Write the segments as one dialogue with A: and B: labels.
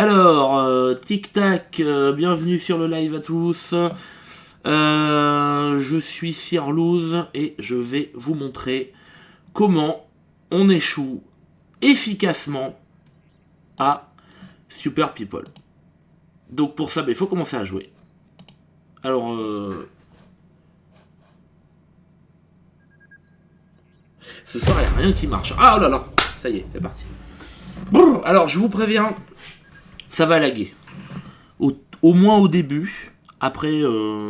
A: Alors, tic-tac, bienvenue sur le live à tous. Je suis Sirlouz et je vais vous montrer comment on échoue efficacement à Super People. Donc pour ça, il faut commencer à jouer. Alors, ce soir, il n'y a rien qui marche. Ah oh là là, ça y est, c'est parti. Bon, alors, je vous préviens, ça va laguer. Au moins au début. Après,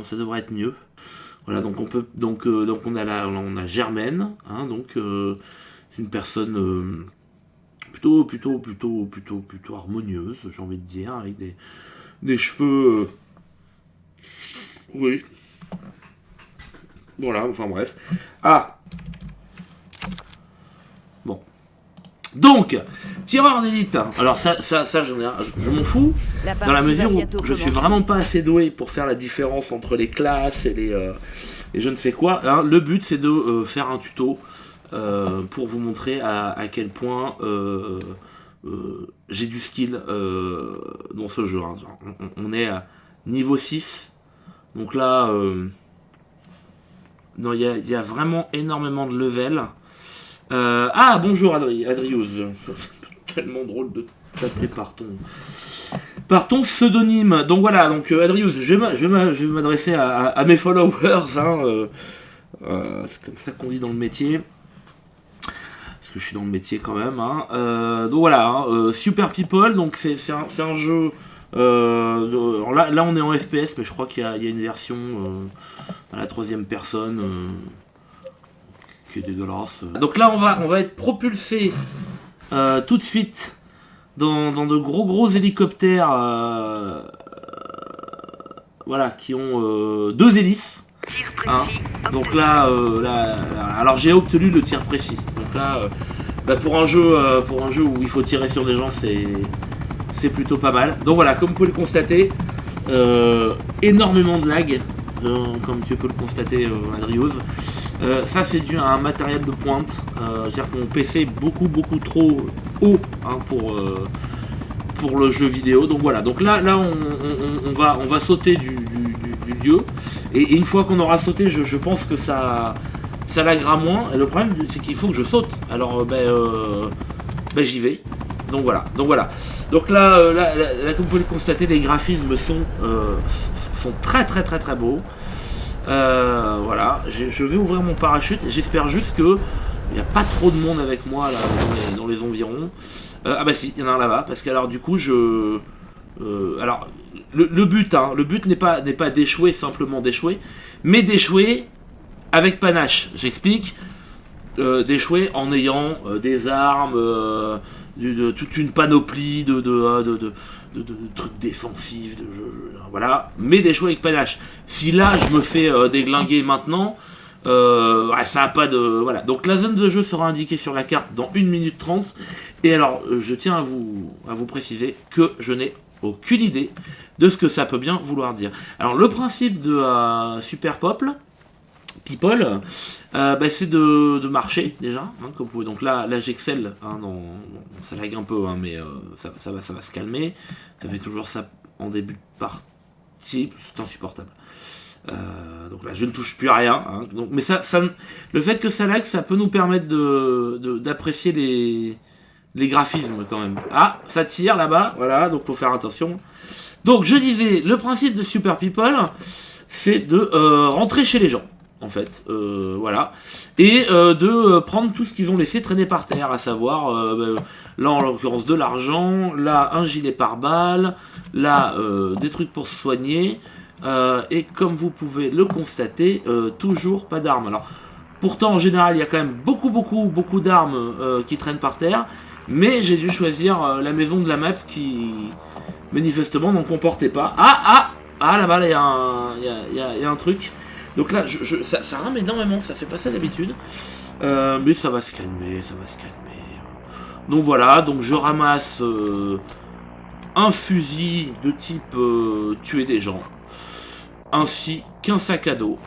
A: ça devrait être mieux. Voilà, donc on peut, donc on a Germaine, hein, donc c'est une personne plutôt harmonieuse, j'ai envie de dire, avec des cheveux, oui. Voilà, enfin bref. Ah. Bon. Donc, tireur d'élite. Alors ça je m'en fous, dans la mesure où je suis vraiment pas assez doué pour faire la différence entre les classes et les je ne sais quoi. Hein. Le but c'est de faire un tuto pour vous montrer à quel point j'ai du skill dans ce jeu. Hein. On est à niveau 6. Donc là, non, il y a vraiment énormément de level. Ah, bonjour Adriouz. Tellement drôle de t'appeler par ton pseudonyme. Donc voilà, donc Adriouz, je vais m'adresser à mes followers. Hein, c'est comme ça qu'on dit dans le métier. Parce que je suis dans le métier quand même. Hein. Donc voilà, hein, Super People, donc c'est un jeu. Là on est en FPS, mais je crois qu'il y a une version à la 3e personne. Qui est dégueulasse. Donc là on va être propulsé tout de suite dans de gros hélicoptères voilà, qui ont 2 hélices. Hein. Donc là, alors j'ai obtenu le tir précis. Donc là, pour un jeu où il faut tirer sur des gens, c'est plutôt pas mal. Donc voilà, comme vous pouvez le constater, énormément de lag, comme tu peux le constater, Adriouz. Ça c'est dû à un matériel de pointe, c'est-à-dire que mon PC est beaucoup trop haut, hein, pour le jeu vidéo. Donc voilà, donc là on va sauter du lieu, et une fois qu'on aura sauté, je pense que ça laguera moins. Et le problème c'est qu'il faut que je saute, alors j'y vais. Donc voilà. Donc là, comme vous pouvez le constater, les graphismes sont très beaux. Voilà, je vais ouvrir mon parachute. J'espère juste que il n'y a pas trop de monde avec moi là dans les environs. Ah bah si, il y en a un là-bas. Parce que alors du coup alors le but n'est pas d'échouer, simplement d'échouer, mais d'échouer avec panache. J'explique. D'échouer en ayant des armes, toute une panoplie de trucs défensifs, voilà, mais d'échouer avec panache. Si là je me fais déglinguer maintenant, ça n'a pas de... Voilà, donc la zone de jeu sera indiquée sur la carte dans 1 minute 30, et alors je tiens à vous préciser que je n'ai aucune idée de ce que ça peut bien vouloir dire. Alors le principe de Super People, c'est de marcher déjà, hein, comme vous pouvez. Donc là j'excelle, hein, ça lag un peu, hein, mais ça va se calmer. Ça fait toujours ça en début de partie, c'est insupportable. Donc là je ne touche plus à rien, hein. Donc, mais le fait que ça lag, ça peut nous permettre d'apprécier les graphismes quand même. Ah, ça tire là-bas, voilà, donc faut faire attention. Donc je disais, le principe de Super People, c'est de rentrer chez les gens, en fait, voilà, et de prendre tout ce qu'ils ont laissé traîner par terre, à savoir, là en l'occurrence de l'argent, là un gilet pare-balles, là des trucs pour se soigner, et comme vous pouvez le constater, toujours pas d'armes. Alors pourtant en général il y a quand même beaucoup d'armes qui traînent par terre, mais j'ai dû choisir la maison de la map qui manifestement n'en comportait pas. Ah là-bas, il y a un truc. Donc là, ça rame énormément, ça fait pas ça d'habitude. Mais ça va se calmer, Donc voilà, donc je ramasse un fusil de type tuer des gens, ainsi qu'un sac à dos,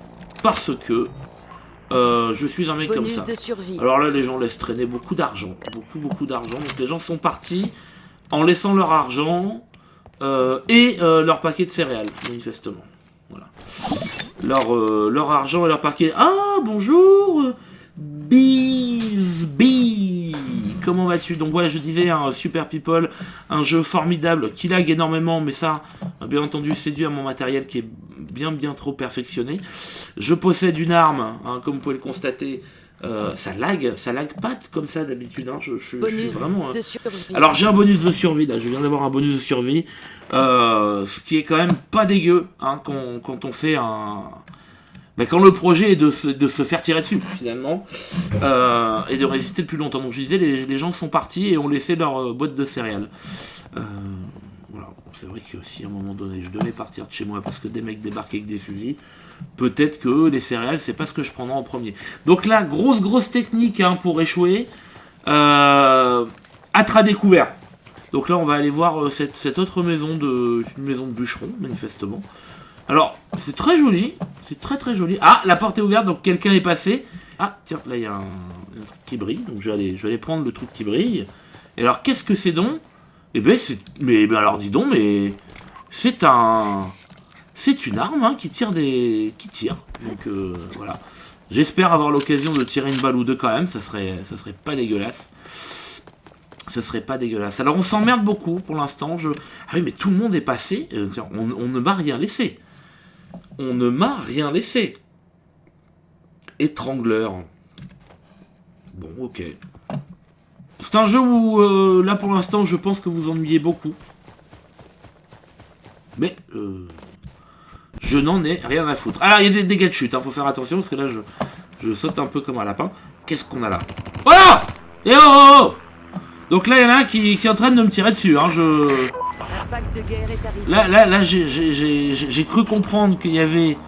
A: parce que je suis un mec
B: Bonus
A: comme ça.
B: De survie.
A: Alors là, les gens laissent traîner beaucoup d'argent, beaucoup d'argent. Donc les gens sont partis en laissant leur argent. et leur paquet de céréales, manifestement. Voilà. Leur argent et leur paquet. Ah, bonjour Biz. Comment vas-tu? Donc voilà, je disais, un Super People, un jeu formidable qui lag énormément, mais ça, bien entendu, c'est dû à mon matériel qui est bien trop perfectionné. Je possède une arme, hein, comme vous pouvez le constater. Ça lag pas comme ça d'habitude. Hein. Je suis vraiment. Alors j'ai un bonus de survie là. Je viens d'avoir un bonus de survie, ce qui est quand même pas dégueu hein, quand on fait un. Ben, quand le projet est de se faire tirer dessus finalement et de résister le plus longtemps. Donc je disais, les gens sont partis et ont laissé leur boîte de céréales. Voilà. C'est vrai que si à un moment donné je devais partir de chez moi parce que des mecs débarquent avec des fusils. Peut-être que les céréales, c'est pas ce que je prendrai en premier. Donc là, grosse technique hein, pour échouer. Âtre à découvert. Donc là, on va aller voir cette autre maison une maison de bûcheron, manifestement. Alors, c'est très joli. C'est très joli. Ah, la porte est ouverte, donc quelqu'un est passé. Ah, tiens, là, il y a un truc qui brille. Donc je vais aller prendre le truc qui brille. Et alors, qu'est-ce que c'est donc? Eh ben, alors, dis donc, mais... C'est une arme hein, qui tire. Donc voilà. J'espère avoir l'occasion de tirer une balle ou deux quand même. Ça serait pas dégueulasse. Ça serait pas dégueulasse. Alors on s'emmerde beaucoup pour l'instant. Ah oui, mais tout le monde est passé. On ne m'a rien laissé. On ne m'a rien laissé. Étrangleur. Bon, ok. C'est un jeu où, là pour l'instant, je pense que vous ennuyez beaucoup. Mais... je n'en ai rien à foutre. Ah, il y a des dégâts de chute, hein, faut faire attention parce que là je saute un peu comme un lapin. Qu'est-ce qu'on a là? Voilà! Et oh! Donc là il y en a un qui est en train de me tirer dessus. Hein, Là j'ai cru comprendre qu'il y avait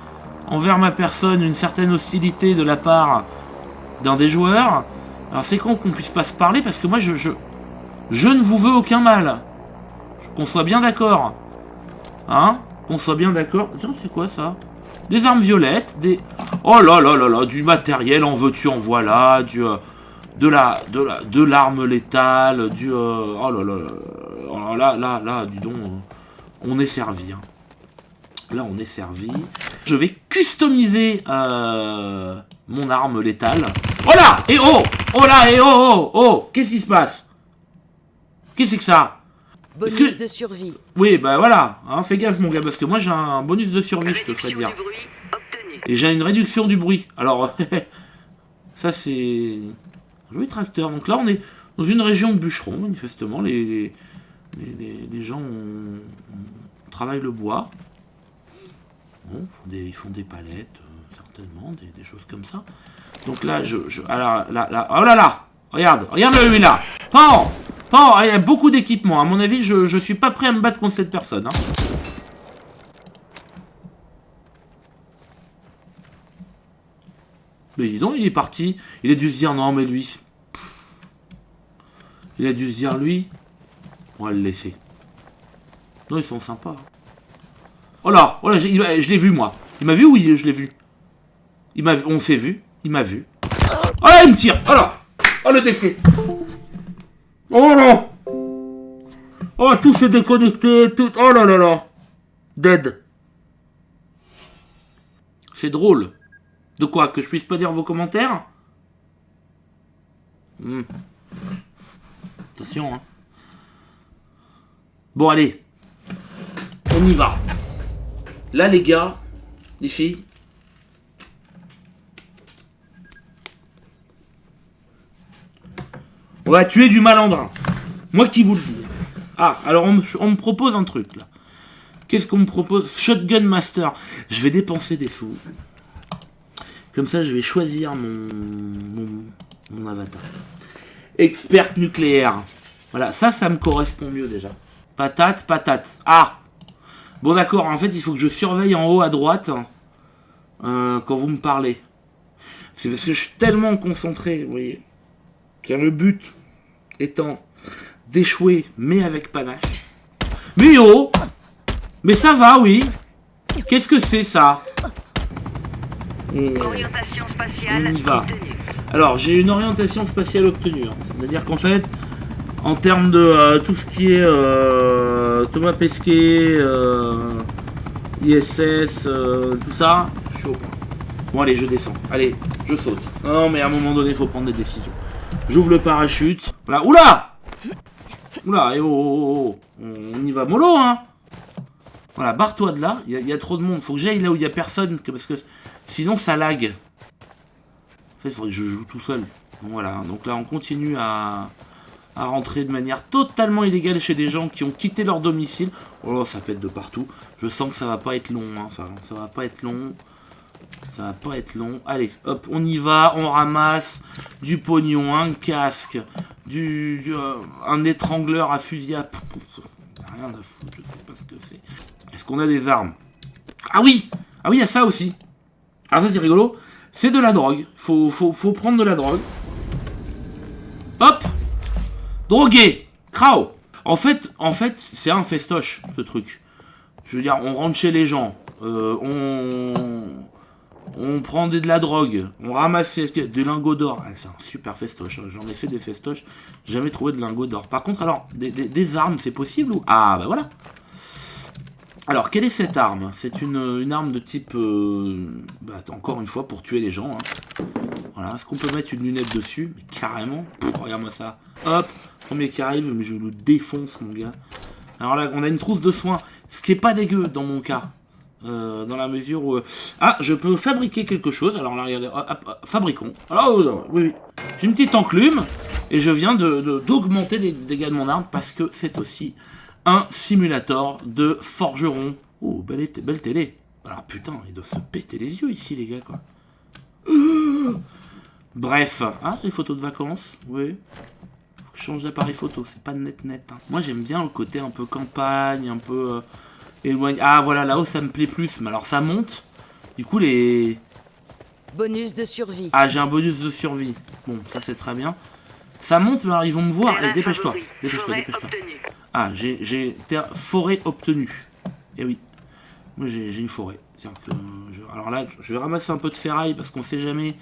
A: envers ma personne une certaine hostilité de la part d'un des joueurs. Alors c'est con qu'on puisse pas se parler parce que moi je ne vous veux aucun mal. Qu'on soit bien d'accord. Hein? Qu'on soit bien d'accord. C'est quoi ça? Des armes violettes, des... Oh là, du matériel, en veux-tu, en voilà, de l'arme létale, oh là, dis donc, on est servi. Hein. Là, on est servi. Je vais customiser mon arme létale. Oh là! Et oh! Oh là! Et oh! Qu'est-ce qui se passe? Qu'est-ce que c'est que ça?
B: Bonus de survie.
A: Oui, bah voilà, hein, fais gaffe mon gars, parce que moi j'ai un bonus de survie, je te ferais dire. Et j'ai une réduction du bruit. Alors, ça c'est... Joli tracteur. Donc là on est dans une région de bûcherons, manifestement. Les gens travaillent le bois. Bon, ils font des palettes, certainement, des choses comme ça. Donc là, alors, là, oh là là! Regarde lui là! Pan! Il y a beaucoup d'équipements. À mon avis, je suis pas prêt à me battre contre cette personne. Hein. Mais dis donc, il est parti. Il a dû se dire, non, mais lui... Il a dû se dire, lui... On va le laisser. Non, ils sont sympas. Oh là, je l'ai vu, moi. Il m'a vu ou je l'ai vu? On s'est vu. Il m'a vu. Oh là, il me tire. Oh là. Oh, le décès. Oh non! Oh, tout s'est déconnecté, tout... Oh là là là! Dead. C'est drôle. De quoi? Que je puisse pas dire vos commentaires? Attention, hein. Bon, allez. On y va. Là, les gars, les filles... On va tuer du malandrin. Moi qui vous le dis. Ah, alors on me propose un truc là. Qu'est-ce qu'on me propose? Shotgun Master. Je vais dépenser des sous. Comme ça, je vais choisir mon avatar. Expert nucléaire. Voilà, ça me correspond mieux déjà. Patate. Ah! Bon d'accord, en fait, il faut que je surveille en haut à droite quand vous me parlez. C'est parce que je suis tellement concentré, vous voyez. Le but étant d'échouer, mais avec panache. Mais oh! Mais ça va, oui! Qu'est-ce que c'est, ça?
B: Orientation spatiale
A: on y va.
B: obtenue.
A: Alors, j'ai une orientation spatiale obtenue. Hein. C'est-à-dire qu'en fait, En termes de tout ce qui est Thomas Pesquet, ISS, tout ça, chaud. Bon allez, je descends. Allez, je saute. Non mais à un moment donné, il faut prendre des décisions. J'ouvre le parachute. Voilà. Oula! Oula, et oh. On y va mollo, hein. Voilà, barre-toi de là. Il y a trop de monde. Faut que j'aille là où il y a personne. Parce que sinon, ça lag. En fait, il faudrait que je joue tout seul. Donc voilà. Donc là, on continue à rentrer de manière totalement illégale chez des gens qui ont quitté leur domicile. Oh là, ça pète de partout. Je sens que ça va pas être long. Hein, ça va pas être long. Ça va pas être long. Allez, hop, on y va. On ramasse du pognon, un casque, un étrangleur à fusil à pompe. Rien à foutre, je sais pas ce que c'est. Est-ce qu'on a des armes? Ah oui! Ah oui, il y a ça aussi. Alors ça, c'est rigolo. C'est de la drogue. Faut prendre de la drogue. Hop! Drogué! Crao! En fait, c'est un festoche, ce truc. Je veux dire, on rentre chez les gens. On prend de la drogue. On ramasse des lingots d'or. Ah, c'est un super festoche. J'en ai fait des festoches. J'ai jamais trouvé de lingots d'or. Par contre, alors, des armes, c'est possible ou... Ah, bah voilà. Alors, quelle est cette arme? C'est une arme de type... encore une fois, pour tuer les gens. Hein. Voilà. Est-ce qu'on peut mettre une lunette dessus? Mais carrément. Regarde-moi ça. Hop. Premier qui arrive, mais je le défonce, mon gars. Alors là, on a une trousse de soins. Ce qui est pas dégueu, dans mon cas. Dans la mesure où... Ah, je peux fabriquer quelque chose. Alors là, regardez. Fabriquons. Alors, oui. J'ai une petite enclume. Et je viens d'augmenter les dégâts de mon arme. Parce que c'est aussi... un simulator de forgeron. Oh, belle télé. Alors putain, ils doivent se péter les yeux ici, les gars, quoi. Bref. Ah, les photos de vacances. Oui. Faut que je change d'appareil photo. C'est pas net. Hein. Moi, j'aime bien le côté un peu campagne, un peu éloigné. Ah, voilà, là-haut, ça me plaît plus. Mais alors, ça monte. Du coup, les...
B: Bonus de survie.
A: Ah, j'ai un bonus de survie. Bon, ça, c'est très bien. Ça monte, mais alors, ils vont me voir. Eh, dépêche-toi. Ah, j'ai forêt obtenue. Eh oui. Moi, j'ai une forêt. Que alors là, je vais ramasser un peu de ferraille parce qu'on sait jamais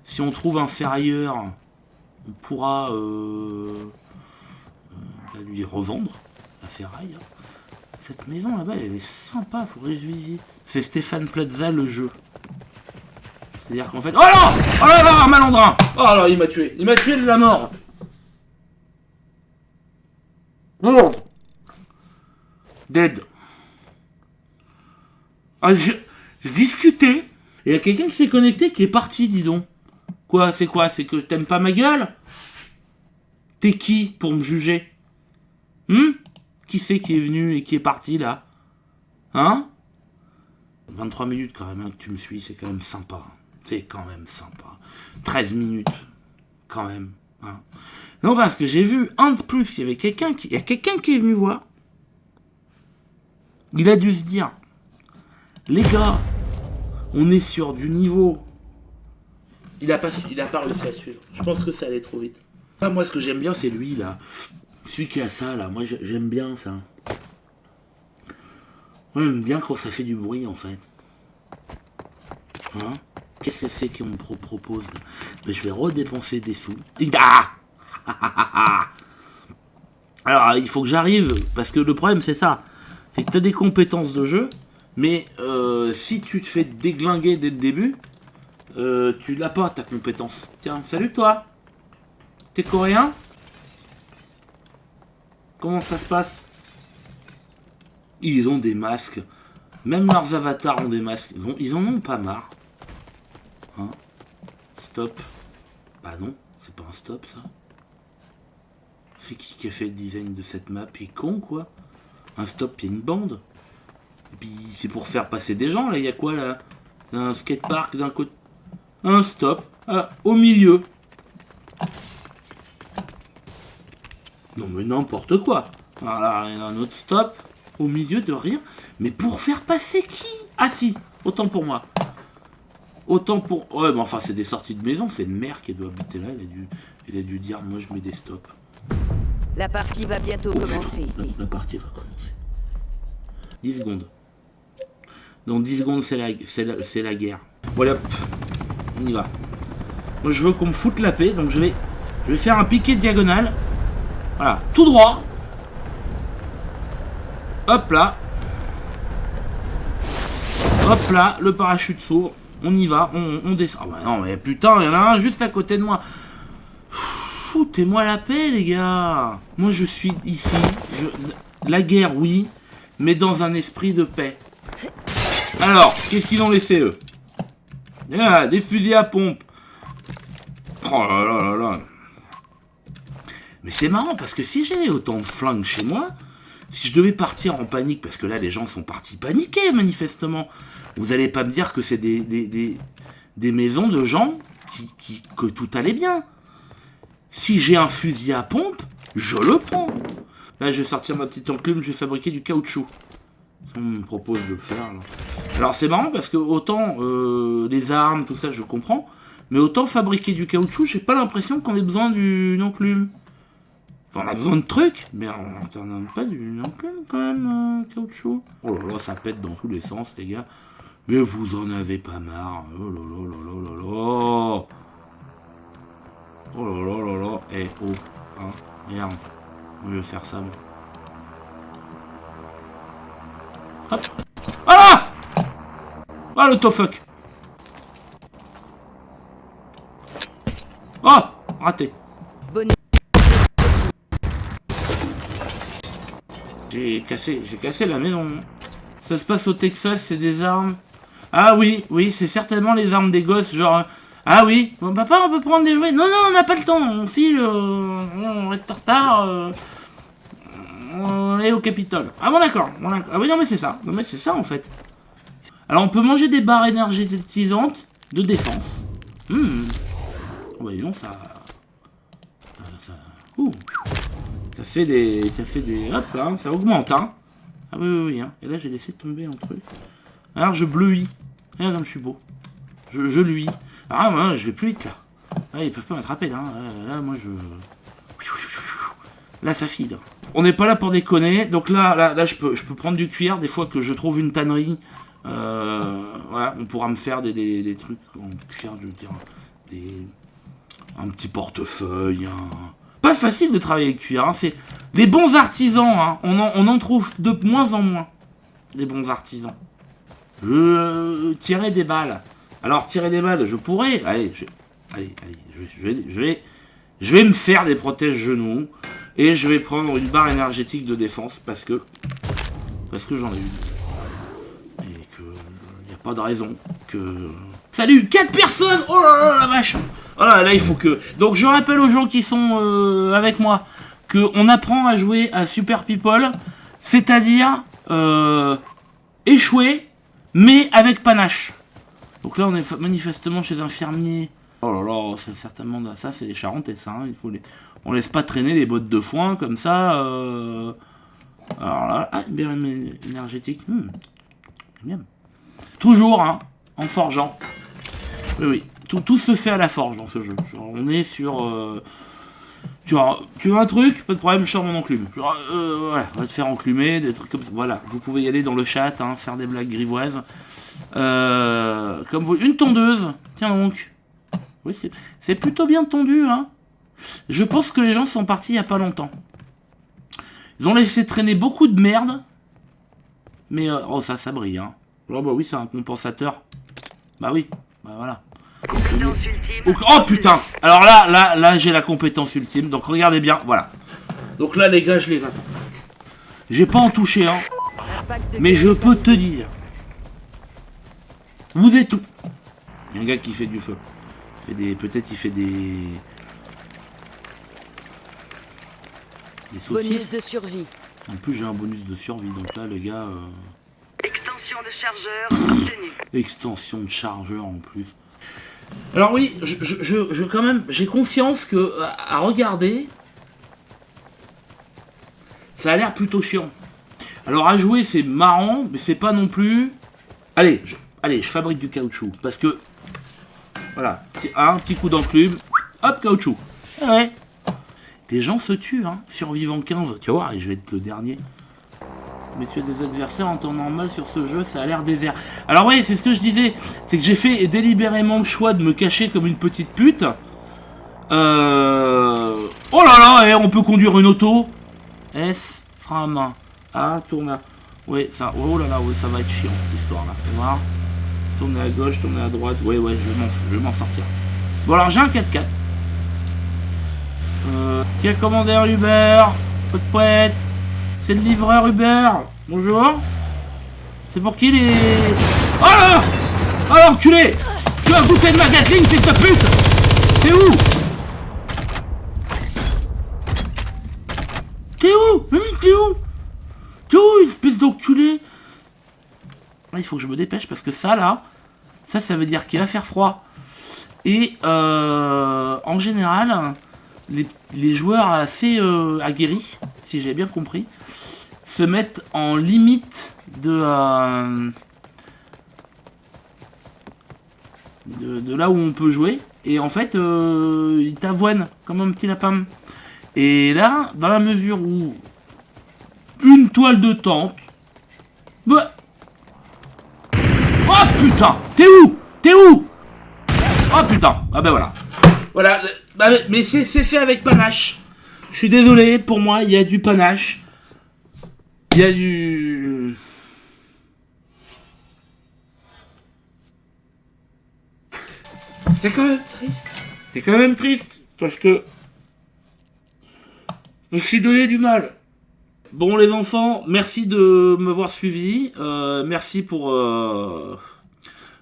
A: si on trouve un ferrailleur, on pourra lui revendre la ferraille. Cette maison là-bas, elle est sympa, faudrait que je visite. C'est Stéphane Plaza le jeu. C'est-à-dire qu'en fait... Oh là! Oh là là, un malandrin! Oh là, il m'a tué. Il m'a tué de la mort. Oh. Dead. Ah, je discutais. Et il y a quelqu'un qui s'est connecté qui est parti, dis donc. Quoi? C'est que t'aimes pas ma gueule? T'es qui pour me juger? Qui c'est qui est venu et qui est parti là? Hein? 23 minutes quand même hein, que tu me suis, c'est quand même sympa. C'est quand même sympa. 13 minutes. Quand même. Hein. Non, parce que j'ai vu un de plus. Il y a quelqu'un qui est venu voir. Il a dû se dire, les gars, on est sur du niveau. Il a pas réussi à suivre. Je pense que ça allait trop vite. Ah, moi, ce que j'aime bien, c'est lui, là. Celui qui a ça, là. Moi, j'aime bien ça. Moi, j'aime bien quand ça fait du bruit, en fait. Hein? Qu'est-ce que c'est qu'on me propose, là? Ben, je vais redépenser des sous. Ah! Alors, il faut que j'arrive, parce que le problème, c'est ça. C'est que tu as des compétences de jeu, mais si tu te fais déglinguer dès le début, tu l'as pas ta compétence. Tiens, salut toi. T'es coréen? Comment ça se passe? Ils ont des masques. Même leurs avatars ont des masques. Ils en ont pas marre. Hein? Stop. Bah non, c'est pas un stop ça. C'est qui a fait le design de cette map? Il est con quoi. Un stop, il y a une bande. Et puis c'est pour faire passer des gens là. Il y a quoi là? Un skatepark d'un côté. Un stop. Au milieu. Non mais n'importe quoi. Voilà, il y a un autre stop. Au milieu de rien. Mais pour faire passer qui? Ah si. Autant pour moi. Autant pour... Ouais mais enfin c'est des sorties de maison. C'est une mère qui doit habiter là. Elle a dû dire moi je mets des stops.
B: La partie va bientôt commencer.
A: La partie va commencer. 10 secondes. Dans 10 secondes, c'est la guerre. Voilà, on y va. Moi, je veux qu'on me foute la paix, donc je vais faire un piqué diagonal. Voilà, tout droit. Hop là. Hop là, le parachute s'ouvre. On y va, on descend. Ah bah non, mais putain, il y en a un juste à côté de moi. Foutez-moi la paix, les gars. Moi, je suis ici. La guerre, oui, mais dans un esprit de paix. Alors, qu'est-ce qu'ils ont laissé, eux? Ah, des fusils à pompe. Oh là là là là. Mais c'est marrant, parce que si j'ai autant de flingues chez moi, si je devais partir en panique, parce que là, les gens sont partis paniquer, manifestement, vous allez pas me dire que c'est des maisons de gens que tout allait bien. Si j'ai un fusil à pompe, je le prends. Là, je vais sortir ma petite enclume, je vais fabriquer du caoutchouc. On me propose de le faire. Là. Alors, c'est marrant parce que autant les armes, tout ça, je comprends. Mais autant fabriquer du caoutchouc, j'ai pas l'impression qu'on ait besoin d'une enclume. Enfin, on a besoin de trucs, mais on n'a pas d'une enclume quand même, caoutchouc. Oh là là, ça pète dans tous les sens, les gars. Mais vous en avez pas marre. Oh là là là là là là. Oh là là là là. Eh, oh. Hein, merde. On va faire ça, moi. Hop. Ah! Ah, le tofuck. Oh! Raté. J'ai cassé la maison. Ça se passe au Texas, c'est des armes. Ah oui, oui, c'est certainement les armes des gosses, genre... Ah oui, bon, papa, on peut prendre des jouets. Non, non, on n'a pas le temps, on file, on est en retard, on est au Capitole. Ah bon, d'accord. Ah oui, non, mais c'est ça. Non, mais c'est ça, en fait. Alors, on peut manger des barres énergétisantes de défense. Oh, bah, dis donc, ça... Ouh. Ça fait des... Hop, là, ça augmente, hein. Ah oui, oui, oui, hein. Et là, j'ai laissé tomber un truc. Alors, je bleuis. Regarde comme je suis beau. Je lui. Ah, moi, je vais plus vite, là. Ah, ils peuvent pas m'attraper, là. Là, moi, je... Là, ça file. On n'est pas là pour déconner. Donc là, je peux prendre du cuir. Des fois que je trouve une tannerie, voilà, on pourra me faire des trucs en cuir, je veux dire. Un petit portefeuille, Pas facile de travailler avec cuir, hein. C'est les bons artisans, hein. On en trouve de moins en moins. Des bons artisans. Tirer des balles. Alors, tirer des balles, je pourrais. Allez, je vais me faire des protèges genoux. Et je vais prendre une barre énergétique de défense parce que j'en ai une. Et que il n'y a pas de raison que... Salut, 4 personnes. Oh là là, la vache. Voilà, là, il faut que... Donc, je rappelle aux gens qui sont avec moi qu'on apprend à jouer à Super People, c'est-à-dire échouer, mais avec panache. Donc là, on est manifestement chez un fermier. Oh là là, c'est certainement... Ça, c'est des Charentais, ça. Hein. Il faut les... On laisse pas traîner les bottes de foin comme ça. Alors là, une bière énergétique. Bien. Toujours, hein, en forgeant. Oui, oui. Tout se fait à la forge dans ce jeu. Genre, on est sur... Tu veux un truc? Pas de problème, je sors mon enclume. Genre, voilà, on va te faire enclumer, des trucs comme ça. Voilà, vous pouvez y aller dans le chat, hein, faire des blagues grivoises. Comme vous... Une tondeuse. Tiens donc. Oui, c'est plutôt bien tondu, hein. Je pense que les gens sont partis il n'y a pas longtemps. Ils ont laissé traîner beaucoup de merde. Mais, oh, ça brille, hein. Oh, bah oui, c'est un compensateur. Bah oui, bah voilà.
B: Compétence ultime.
A: Oh, putain. Alors là, j'ai la compétence ultime. Donc, regardez bien, voilà. Donc là, les gars, je les attends. J'ai pas en touché, hein. Mais je peux te dire. Vous êtes où? Il y a un gars qui fait du feu. Peut-être il fait des saucisses.
B: Bonus de survie.
A: En plus, j'ai un bonus de survie. Donc là, les gars...
B: Extension de chargeur obtenue.
A: Extension de chargeur en plus. Alors oui, je quand même, j'ai conscience que à regarder, ça a l'air plutôt chiant. Alors à jouer, c'est marrant, mais c'est pas non plus... Allez, je fabrique du caoutchouc. Parce que... Voilà, un petit coup d'enclume. Hop, caoutchouc. Ouais. Les gens se tuent, hein. Survivant 15. Tu vas voir, et je vais être le dernier. Mais tuer des adversaires en temps normal sur ce jeu, ça a l'air désert. Alors ouais, c'est ce que je disais. C'est que j'ai fait délibérément le choix de me cacher comme une petite pute. Oh là là, on peut conduire une auto. S, frein à main. A, tourne à... Oui, ça... Oh là là, ouais, ça va être chiant, cette histoire-là. On va voir. Tourner à gauche, tourner à droite. Ouais, je vais m'en sortir. Bon, alors, j'ai un 4x4. Qui a commandé un Uber? Pas de poète. C'est le livreur Uber. Bonjour. C'est pour qui les... Oh là! Oh l'enculé! Tu as bouffé de ma Gatling, fils de pute! T'es où? T'es où? Mais t'es où? T'es où, espèce d'enculé? Là, il faut que je me dépêche parce que ça, là, ça veut dire qu'il va faire froid. Et en général, les joueurs assez aguerris, si j'ai bien compris, se mettent en limite de là où on peut jouer. Et en fait, ils t'avoinent comme un petit lapin. Et là, dans la mesure où une toile de tente... Bah... Oh putain! T'es où? T'es où? Oh putain! Ah ben voilà. Voilà, bah, mais c'est fait avec panache. Je suis désolé, pour moi, il y a du panache. Il y a du... C'est quand même triste. C'est quand même triste. Parce que... je me suis donné du mal. Bon les enfants, merci de m'avoir suivi. Merci pour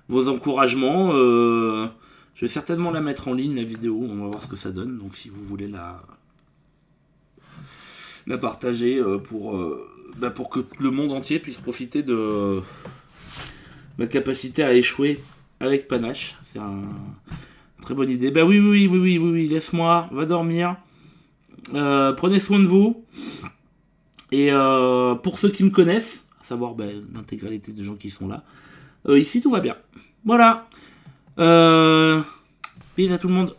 A: vos encouragements. Je vais certainement la mettre en ligne, la vidéo. On va voir ce que ça donne. Donc si vous voulez la partager pour que le monde entier puisse profiter de ma capacité à échouer avec panache. C'est une très bonne idée. Bah oui, laisse-moi, va dormir. Prenez soin de vous. Et pour ceux qui me connaissent, à savoir l'intégralité des gens qui sont là, ici tout va bien. Voilà. Bisous à tout le monde.